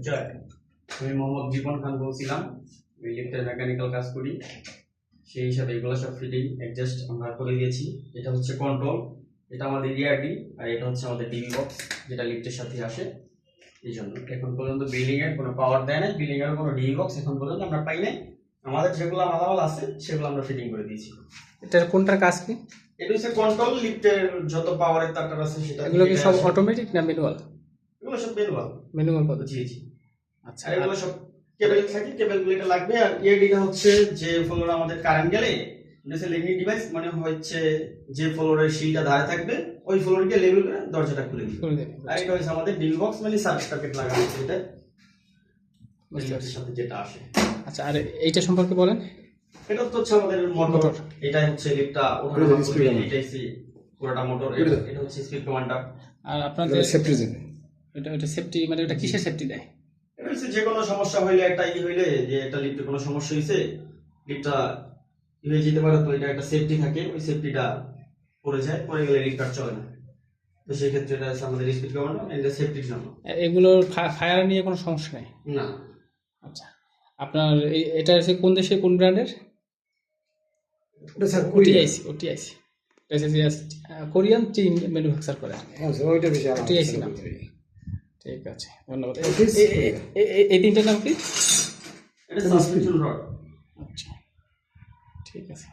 জয়, আমি মোহাম্মদ জীবন খান বলছিলাম। আমি লিফটের মেকানিক্যাল কাজ করি, সেই হিসাবে এগুলো সব ফিটিং অ্যাডজাস্ট আমরা করে দিয়েছি। এটা হচ্ছে কন্ট্রোল, এটা আমাদের ইআরডি, আর এটা হচ্ছে আমাদের ডিবি বক্স, যেটা লিফটের সাথে আসে। এই জন্য এখন পর্যন্ত বিল্ডিং এর কোনো পাওয়ার দেয় না, বিল্ডিং এর কোনো ডিবি বক্স এখন পর্যন্ত আমরা পাই নাই। আমাদের যেগুলো মালামাল আছে সেগুলো আমরা ফিটিং করে দিয়েছি। এটার কোনটার কাজ কি? এটা হচ্ছে কন্ট্রোল, লিফটের যত পাওয়ারের তারটার আছে সেটা। এগুলো কি সব অটোমেটিক না ম্যানুয়াল? এগুলো সব ম্যানুয়াল। ম্যানুয়াল পদ্ধতি। জি জি। আচ্ছা, আর এগুলো সব কেবল থাকে, কেবলগুলো এটা লাগবে। আর ইআরডিটা হচ্ছে যে ফ্লোর আমাদের কারেন্ট গেলে এটা লিমিট ডিভাইস, মানে হচ্ছে যে ফ্লোরের শিলটা ধারে থাকবে ওই ফ্লোরকে লেভেল করে দরজাটা খুলে দিবে। আর এটা হচ্ছে আমাদের ডিল বক্স, মানে সার্কিট সার্কিট লাগানো আছে এটা সাথে যেটা আসে। আচ্ছা, আর এইটা সম্পর্কে বলেন। এটা তো হচ্ছে আমাদের মোটর, এটাই হচ্ছে লিফটটা ওঠানো করবে, এটাই পুরোটা মোটর। এটা হচ্ছে স্পিড কমান্ডার। আর আপনাদের সেফটি জোন, এটা সেফটি, মানে এটা কিসের সেফটি দেয়? এটা হচ্ছে যে কোনো সমস্যা হইলে, একটা হইলে যে একটা লিফটে কোনো সমস্যা হইছে, লিফটটা হয়ে যেতে পারে, তো এটা একটা সেফটি থাকে, ওই সেফটিটা পড়ে যায়, পড়ে গেলে লিফট আর চলে না। তো সেই ক্ষেত্রে এটা হচ্ছে আমাদের স্পিড কমান্ডার, এটা সেফটির জন্য। এগুলোর ফায়ার নিয়ে কোনো সমস্যা নেই? না। আচ্ছা, আপনার এটা হচ্ছে কোন দেশে, কোন ব্র্যান্ডের? এটা স্যার ওটিআইসি। ওটিআইসি কোরিয়ান চীন ম্যানুফ্যাকচার করে। ওইটা বেশি ওটিআইসি নাম। ঠিক আছে, ধন্যবাদ। এই তিনটার নাম কি? এটা সাসপেনশন রড। আচ্ছা, ঠিক আছে।